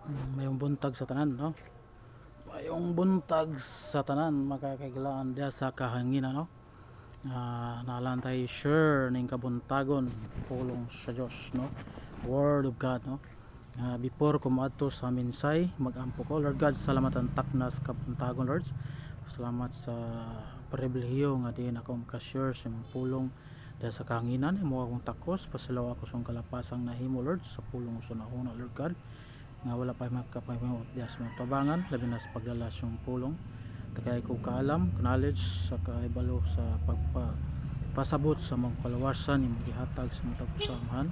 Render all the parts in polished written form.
Mayong buntag sa tanan, no? Mayong buntag sa tanan, makakailangan dia sa kahanginan, no? Nalan tayo sure ning kabuntagon pulong sa Dios, no? Word of God, no? Before kumadto sa minsay, magampo ko, Lord God, salamat ang taknas kabuntagon, Lord. Salamat sa pribilehiyo nga di ako makasure sa imong pulong dahil sa kahanginan imo akong takos pasilaw ako sa kalapasang nahimo, Lord, sa pulong sa nahuna, Lord God, nga wala pa makapahimot dias mo tabangan labi na sa paglalas yung pulong takay ko kaalam knowledge sa kaibalo sa pagpasabot sa mga kalawasan yung gihatag sa mga tapusahan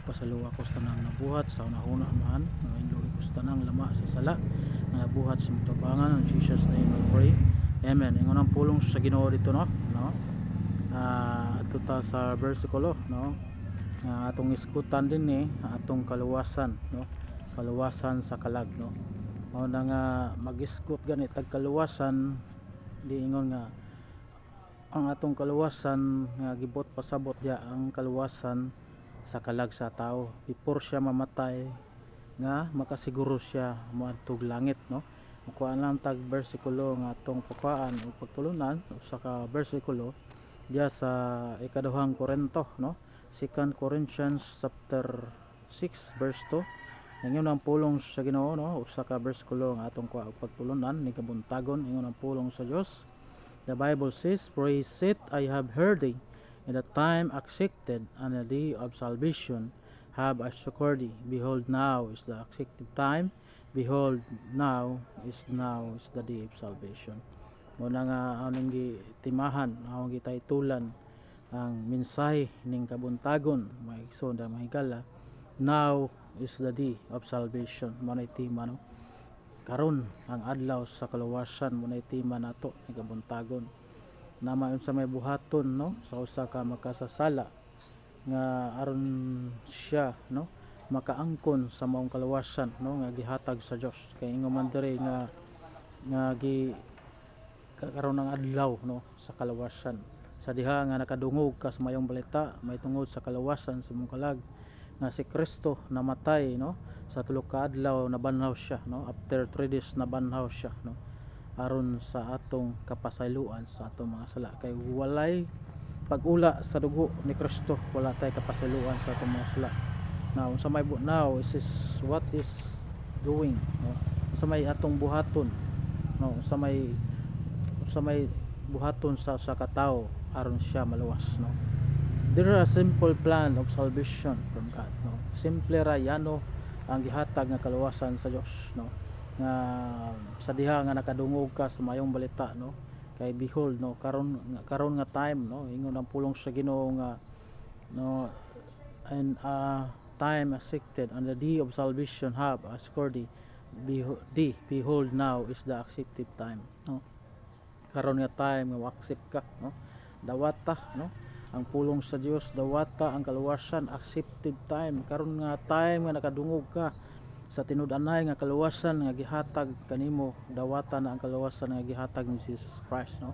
pasaluwa ko sa tanang nabuhat sa unahuna man nga inloy ko sa tanang lama sa sala nga nabuhat sa mga tabangan in Jesus name I pray, amen. Ingon ang pulong sa Ginoo dito, no, ato ta sa versikulo, no, atong iskutan din ni atong kaluwasan, no, kaluwasan sa kalag, no. Mao na nga mag-iskot gani tag kaluwasan, di ingon nga ang atong kaluwasan nga gibot pasabot dia ang kaluwasan sa kalag sa tao before siya mamatay nga makasiguro siya moadtog langit, no. Makuha lang tag bersikulo nga atong papaan o pagtulunan usa ka bersikulo diya sa ikaduhang Korinto, no, 2 Corinthians chapter 6 verse 2. Ingon ang pulong sa Ginoo, no, usa ka bersikulo nga atong pagtulunan ni kabuntagon. Ingon ang pulong sa Dios. The Bible says, "Praise it, I have heard thee, in the time accepted, and the day of salvation have I succored thee. Behold, now is the accepted time. Behold, now is the day of salvation." Muna nga anong gitimahan, anong gitaitulan ang mensahe ning kabuntagon, maigsoon da mahigala. Now is the day of salvation. Muna itima, no, karon ang adlaw sa kaluwasan, muna itima nato ni kabuntagon na mayon sa may buhaton, no, sa usa ka makasasala nga aron siya, no, makaangkon sa maong kaluwasan, no, nga gihatag sa Dios kay ingon man diri nga karon ng adlaw, no, sa kaluwasan sa diha nga nakadungog ka sa mayong balita may tungod sa kaluwasan sa imong kalag nga si Kristo namatay, no, sa tulo ka adlaw nabanhaw siya, no, after 3 days nabanhaw siya, no, aron sa atong kapasayloan sa atong mga sala kay walay pag-ula sa dugo ni Kristo wala tay kapasayloan sa atong mga sala. Now sa may now is what is doing, no, sa may atong buhaton, no, sa may buhaton sa katao aron siya maluwas, no. There is a simple plan of salvation from God, no. Simple ra yano ang gihatag nga kaluwasan sa Dios, no. Nga sa diha nga nakadungog ka sa mayong balita, no. Kay behold, no, karon nga time, no, ingon ang pulong sa Ginoo nga, no, and time accepted and the day of salvation have as cordy behold now is the accepted time, no. Karon nga time nga accept ka, no, dawata, no, ang pulong sa Dios dawata ang kaluwasan accepted time. Karon nga time nga nakadungog ka sa tinud-anay nga kaluwasan nga gihatag kanimo dawata na ang kaluwasan nga gihatag ni Jesus Christ, no.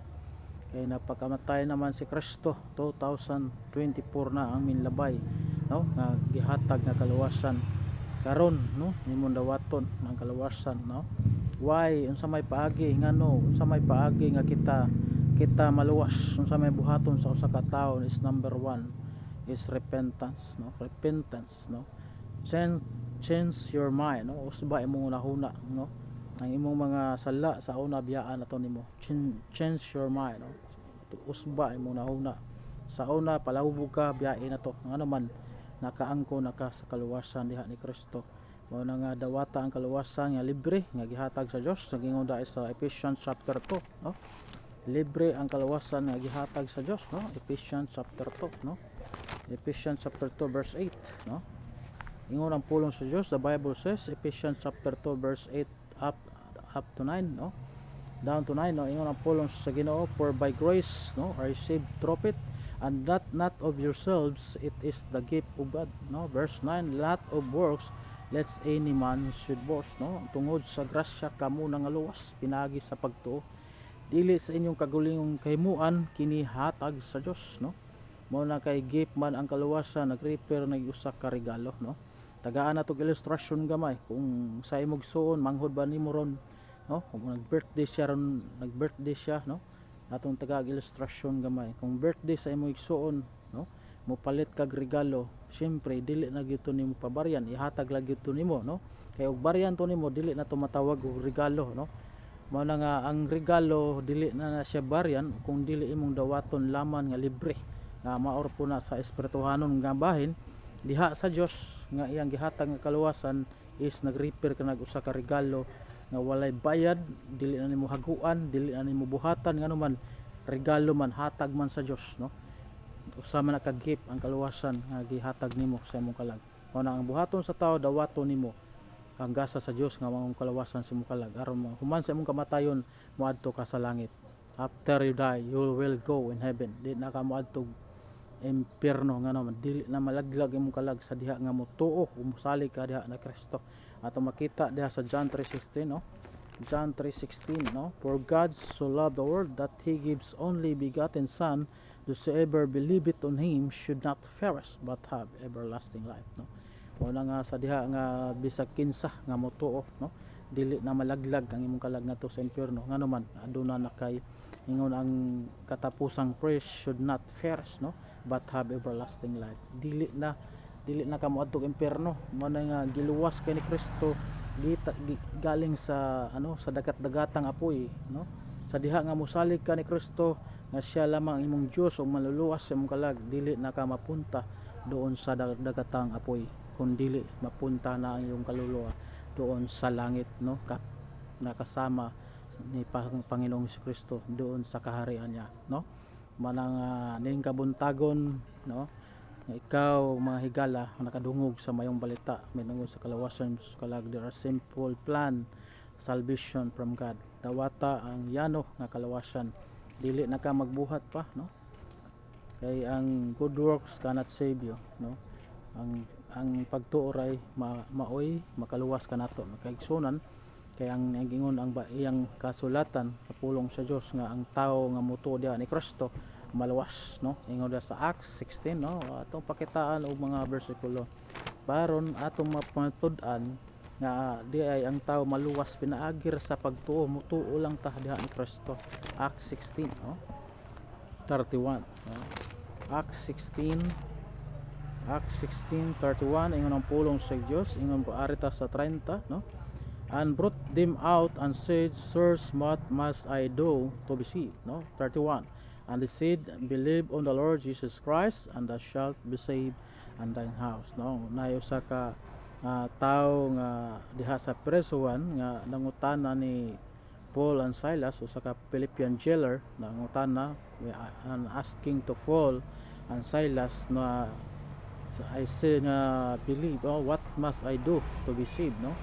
Kay napakamatay naman si Kristo 2024 na ang minlabay, no, nga gihatag nga kaluwasan karon, no, nimong dawaton ang kaluwasan, no. Why unsa may paagi ngano unsa may paagi nga kita maluwas unsa may buhaton sa usa ka tawo is number 1 is repentance, no, repentance, no. Change your mind, no, usba imong unahuna, no, ang imong mga sala sa una biyaan nato nimo change your mind, no, usba imong unahuna sa una palahubog ka biyain nato ano man nakaangko naka sa kaluwasan diha ni Kristo. Mao na nga dawata ang kaluwasan nga libre nga gihatag sa Dios nagingon dai sa Ephesians chapter 2, no. Libre ang kaluwasan nga gihatag sa Dios, no, Ephesians chapter 2, no. Ephesians chapter 2 verse 8, no. Ingon ang pulong sa Dios, the Bible says Ephesians chapter 2 verse 8 up to 9, no, down to 9, no. Ingon ang pulong sa Ginoo, for by grace, no, are saved through it, and that not of yourselves, it is the gift of God, no. Verse 9, not of works lest any man should boast, no. Tungod sa grasya kamo nangaluwas pinagi sa pagtuo, dili sa inyong kagulingong kahimuan kini hatag sa Dios, no. Mao na kay gift man ang kaluwasan nag-repair na usa ka regalo, no. tagaan na tog ilustrasyon gamay kung sa imong suon manghod ba nimo ron, no, kung nag-birthday siya, no, atong tagag ilustrasyon gamay kung birthday sa imong igsuon, no, mopalit kag regalo, syempre dili na gyud to nimo pabaryan, ihatag lang gyud to nimo, no, kay og baryan to nimo dili na to matawag og regalo, no. Mao na nga ang regalo dili na siya baryan kung dili imong dawaton laman nga libre nga maor po na sa espirituhanon nga bahin diha sa Dios nga iyang gihatag nga kaluwasan is nag-repair ka usa ka regalo nga walay bayad, dili na nimo haguan, dili na nimo buhatan ngano man regalo man hatag man sa Dios, no. Usa man ka gift ang kaluwasan nga gihatag nimo sa imong kalag. Mao na ang buhaton sa tao dawaton nimo ang gasa sa Dios nga mangong kalawasan sa imong kalag aron human sa imong kamatayon moadto ka sa langit. After you die you will go in heaven, di na ka moadto impierno nga naman, dili na malaglag imong kalag sa diha nga motuo umusalig ka diha na Kristo. Ato makita diha sa John 3:16, no, John 3:16, no, for God so loved the world that he gives only begotten son, whosoever believeth on him should not perish but have everlasting life, no. Una nga sa diha nga bisag kinsa nga motuo, no, dili na malaglag ang imong kalag ngadto sa impierno ngano man aduna na kay ingon ang katapusang praise should not perish, no, but have everlasting life. Dili na ka moadto impierno, mo na nga giluwas kay ni Kristo galing sa sa dagat-dagatang apoy, no, sa diha nga mosalig ka ni Kristo nga siya lamang imong Dios ug maluluwas sa imong kalag, dili na ka mapunta doon sa dagatang apoy kung dili mapunta na ang iyong kaluluwa doon sa langit, no, nakasama ni Panginoong Kristo doon sa kaharian niya, no. Manang ning kabuntagon, no, ikaw mga higala nakadungog sa mayong balita minungod sa kalawasan sa kalag, there are simple plan salvation from God, dawata ang yano nga kalawasan, dili na ka magbuhat pa, no, kay ang good works cannot save you, no. Ang pagtuoray maoy makaluwas ka nato makaigsunan kay ang gingon ang iyang kasulatan kapulong sa Dios nga ang tao nga motuo diha ni Kristo maluwas, no, ingon sa Acts 16, no, atong pakitaan og mga bersikulo baron atong mapatud-an nga di ay ang tao maluwas pinaagir sa pagtuo mutuo lang ta diha ni Kristo. Acts 16, no, 31, no? Acts 16:31 ingon ang pulong sa Dios ingon po arita sa 30, no, and brought them out and said, sirs, what must I do to be saved, no. 31, and they said, believe on the Lord Jesus Christ and thou shalt be saved and thine house, no. Nay usa ka tao nga diha sa presuan nga nangutana ni Paul and Silas, usa ka Philippian jailer nangutana and asking to Paul and Silas na I say nga believe, what must I do to be saved, no.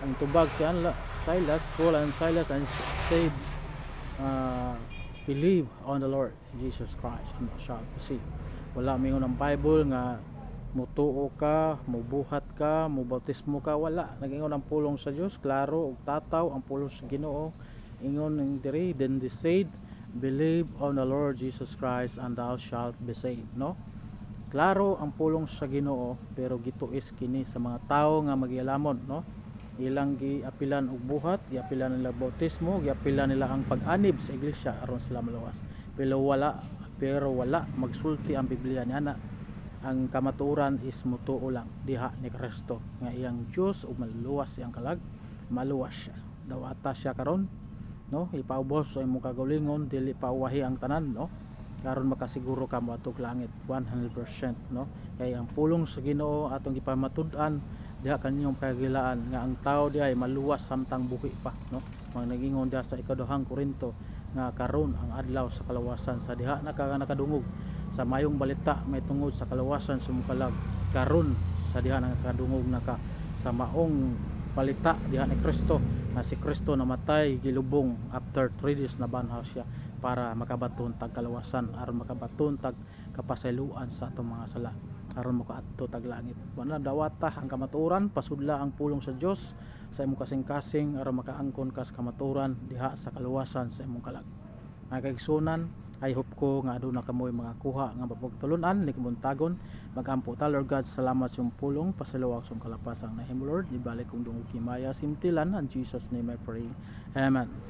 Ang tubag si Silas, Paul and Silas, and said believe on the Lord Jesus Christ and thou shalt be saved. Wala mingon ang Bible nga mutuo ka, mubuhat ka, mubautismo ka, wala. Nagingon ang pulong sa Dios klaro og tataw ang pulong sa Ginoo ingon ning diri, then they said believe on the Lord Jesus Christ and thou shalt be saved, no. Klaro ang pulong sa Ginoo pero gituis kini sa mga tao nga magialamon, no. Ilang giapilan og buhat, giapilan nila bautismo, giapilan nila ang pag-anib sa iglesia aron sila maluwas. Pero wala magsulti ang Biblia niana. Ang kamatuoran is mutuo lang diha ni Kristo nga iyang Dios ug maluwas siyang kalag, maluwas siya. Dawata siya karon, no, ipaubos sa imong kagalingon dili pauwahi ang tanan, no. Karon makasiguro ka moadtog langit 100%, no. Kay ang pulong sa Ginoo atong gipamatud-an diha kaninyong kagilaan nga ang tao diha ay maluwas samtang buhi pa, no. Mga nagingon diha sa ikaduhang Korinto nga karon ang adlaw sa kalawasan sa diha nakadungog sa mayong balita may tungod sa kalawasan sa mukalag karon sa diha nakadungog naka sa maong balita diha ni Kristo na si Kristo namatay gilubong after 3 days na banhaw siya para makabaton tag kalawasan aron makabaton tag kapasayloan sa atong mga sala aron makaadto tag langit. Wala dawata ang kamatuoran, pasudla ang pulong sa Dios sa imong kasing-kasing aron makaangkon ka sa kamatuoran diha sa kaluwasan sa imong kalag. mga kaigsunan. I hope ko nga aduna kamoy mga kuha nga mapagtulunan ni kamuntagon. Magampo ta Lord God, salamat sa iyong pulong, pasaluwag sa iyong kalapasang nahimo Lord, ibalik kong dungog himaya simtilan, in Jesus name I pray, amen.